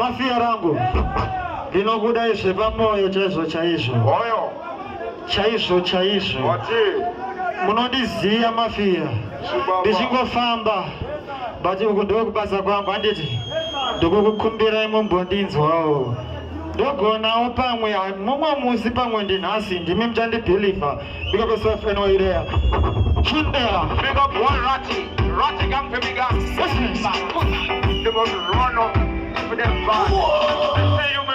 Mafia rangu linokudaishe pamoyo chezo chaisho oyo chaisho munondiziya mafia ndichingofamba bati uku ndokubasa kwangu anditi ndikukukumbira imwe mbondinzwawo ndogonawo pamwe mumwe musi pamwe ndinhasi ndimi mchandibhiliva bikakosofenoireya chindera big up one ratty gang for me gang they must run up for them bad say you me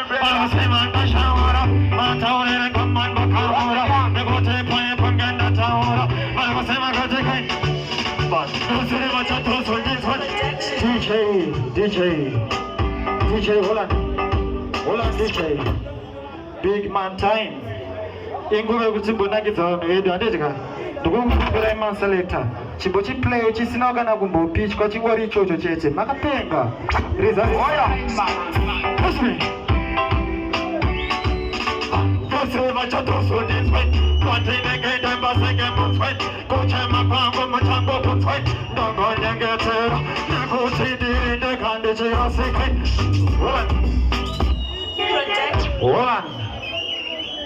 DJ Holland DJ big man time inguve kuti mbonakidza vanhu vedu handitika ndikukumbira ima selector chimbo chiplay chisina kana kumbopitchwa chingori ichocho chete makapenga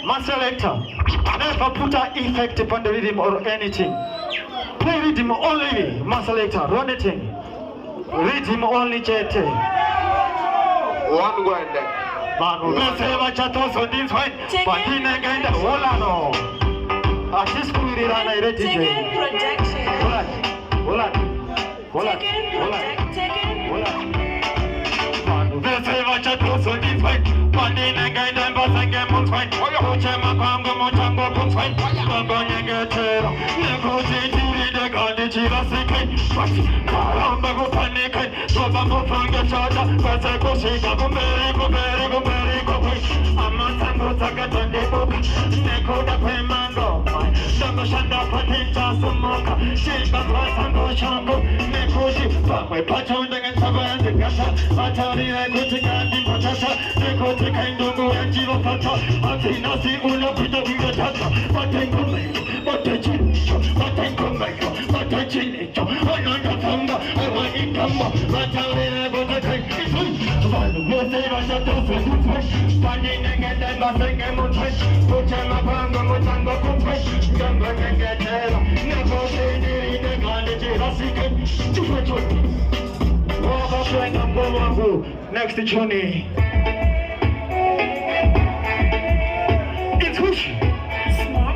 my selector never put an effect upon the rhythm or anything. Play rhythm only, my selector. Run it in. Rhythm only, chete. One going there. Manu, let's have a chat also this way. But in again, the whole ano. Artist who did an idea. Taking projection. Hold on. Manu, let's have a chat also this way. But in again, the boss again, Monfine. Chema Pango Motango Punfine. Banganya Gatera. Negotiating the Gandhi Secret. Caramba go panic. Tobango Fanga Chata. Pasako Shika Gumeri. Amasango Sakatan de Book. Neko da Pemango. Sango Shanda Patinta Sumoka. Shika Pasango Shango. Nekoji. Pakwe Paton and Savan the Gata. Atari Kutikandi Patata. Nekoti Kandungu and Jiva Pata. Atinasi Ula Pita Vigatata. Patenko, Patenko, Ananda Fanga, Awakamba, Matavina Botakai. We'll say I shall do for standing again and nothing and Montai. Putama Panga Motango Kumpai. Gamba and Gatera. Negotiating the Gandhi Secret. Walk up like a Bomabu. Next to Johnny. It's whoosh.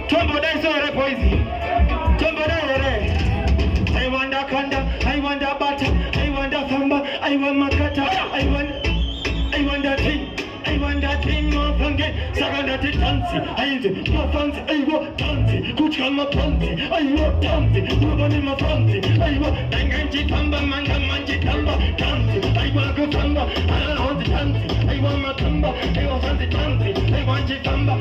Tombo dance or poison. Tombo dance. I want the kanda, I want the butter, I want the famba, I want makata, I want that thing of pange saganda titansi ainze mafansi aiwa tansi kuchama pansi aiwa tansi ubani mafansi aiwa danganji tamba manga manji tamba tansi aiwa kutamba alonzi tansi aiwa matamba aiwa fansi tansi aiwa nji tamba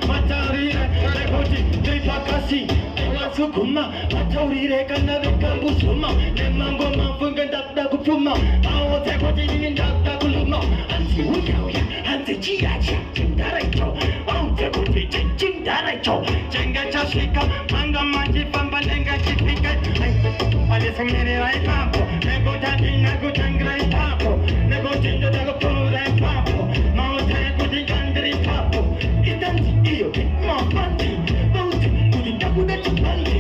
mataurire rekoti tripakasi aiwa sukuma mataurire kana vekambusuma nemango mafunga ndakda kupfuma awo tekoti nini ndakda kuluma anti uyauya anti chiacha chindaraito aute kuti chindaraito chenga chashika manga manji pamba nenga chipika alisumire aipapo negotati negotangra ipapo negotinda dagopura ipapo maote kuti gandri ipapo itanti iyo mafanti maute kuti ndakuda chipanti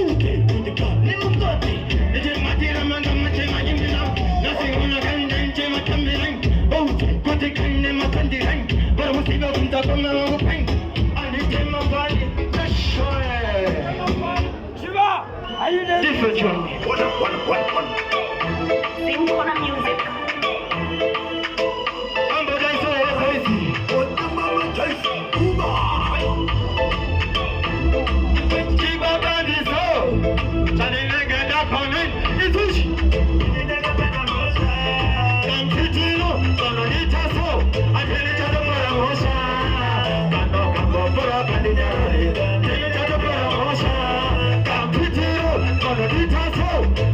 ute kuti kane mungoti neje matira manga mache majimbila nasi una kanda nche matambilang ute kuti kane matandirang bara musiba kunta kama wangupang alite mabali nashoe Shiva! Are you there? Different one. One. Sing for the music. Somebody say crazy. What the mama taste? Keep up on this hoe. Charlie nigga that coming. It's push. Come to Tino. Gonna need us so. I tell each other for a motion. Come go for a bandit. Tell each other for a motion. Come to Tino. Gonna need us so.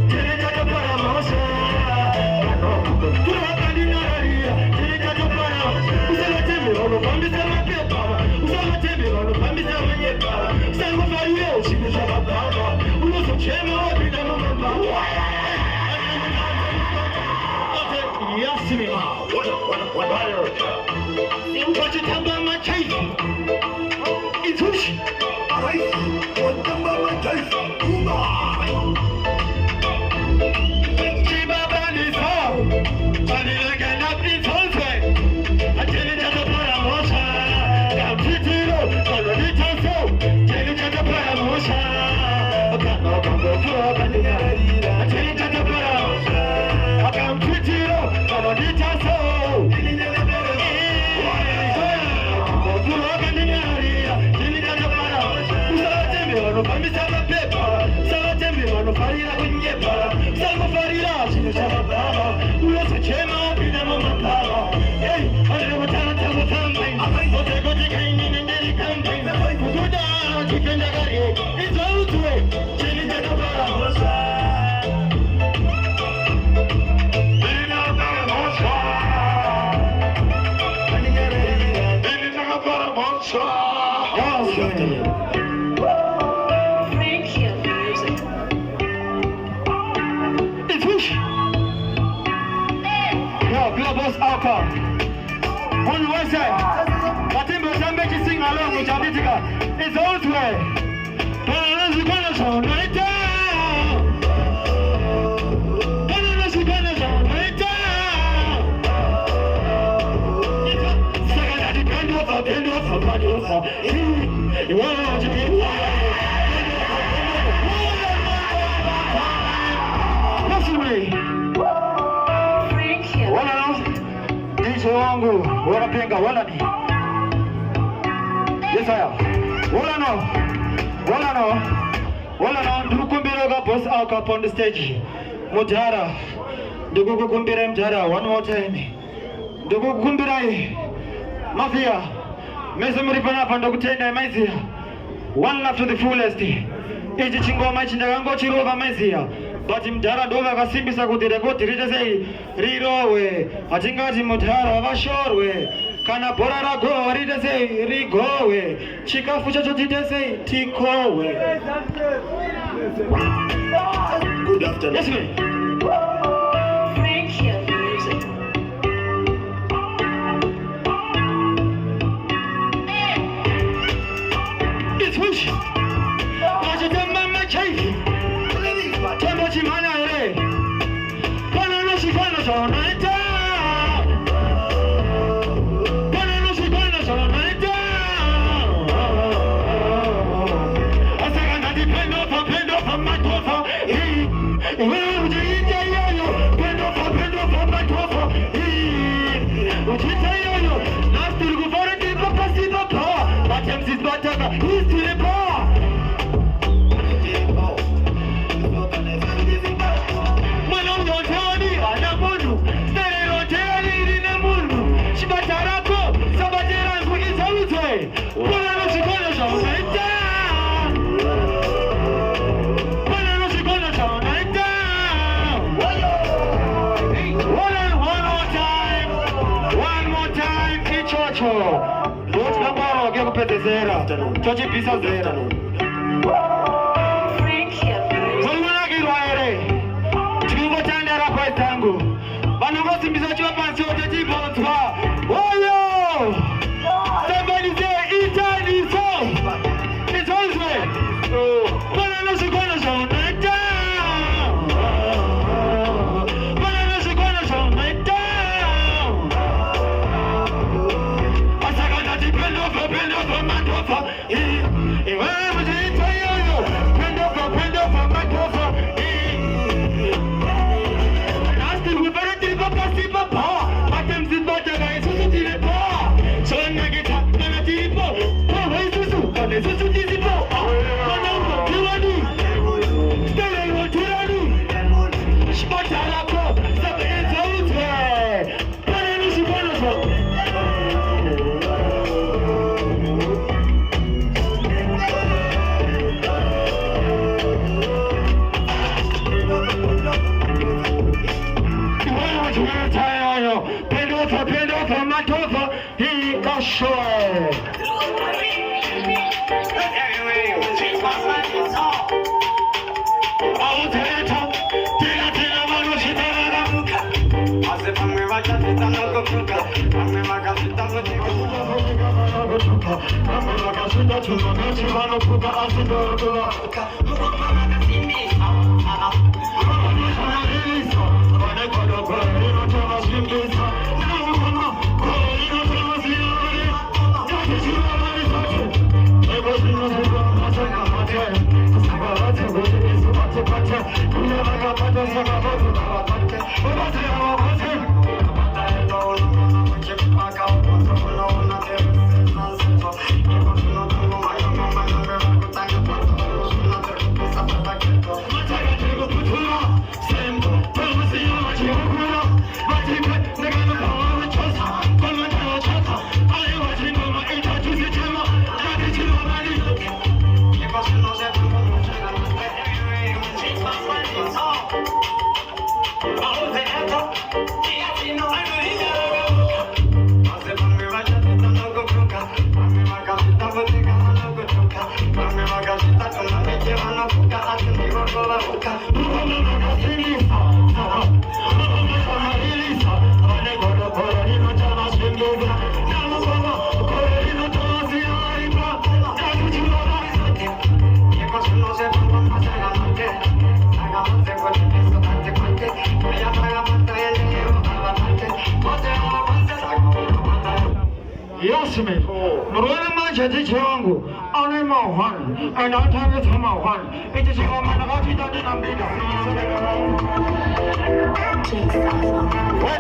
Tell each other for a motion. What you tell about my case? It's whoosh. What the mama taste? Keep up on this hoe. Charlie like an up this whole way. I tell you that the paramotion. Come to Tino, follow the tasso. Tell you that the paramotion. I can't no come go for a bandit. I tell you that the paramotion. I come to Tino, follow the tasso. On one side, Matimbo Zambeki sing along with Jabitika. It's all way. wangu wanapinga wala ni yesaya wala no ndukumbira ga boss out up on the stage Mutara ndukukumbira Mutara one more time ndukukumbira mafia meza muripana panda kutenda maizia one love to the fullest ichi chingoma chindakango chirova maizia but Mutara ndova kasimbisa kuti rekodi ritese rirowe atingati Mutara vashorwe kana bora rago ritese rigowe chikafu chacho titese tikowe. Good afternoon. Yes, ma'am. Thank you, music. It's whoosh. Watch it, mama, chase. Tembo chimana ere. Pana no shikana sonata. Pana no shikana sonata. Asagana depend on my daughter. Well, you depend on my daughter. What you tell you? Last is better. He's to the power. Mwana mtoni anamudu, stare roteli inamudu. Shibatarako, sabatera kuisa utwe. Mwana nusikona shauneta. Mwana nusikona shauneta. One more time, Ichocho. Don't come out, get up at the zera. Chochi pisa zera. Oh, somebody say Italy is home. It's home. Bananas are gonna show night down. Bananas are gonna show night down. I said I got to bend over, man over. Where was it? Bend over, man over. What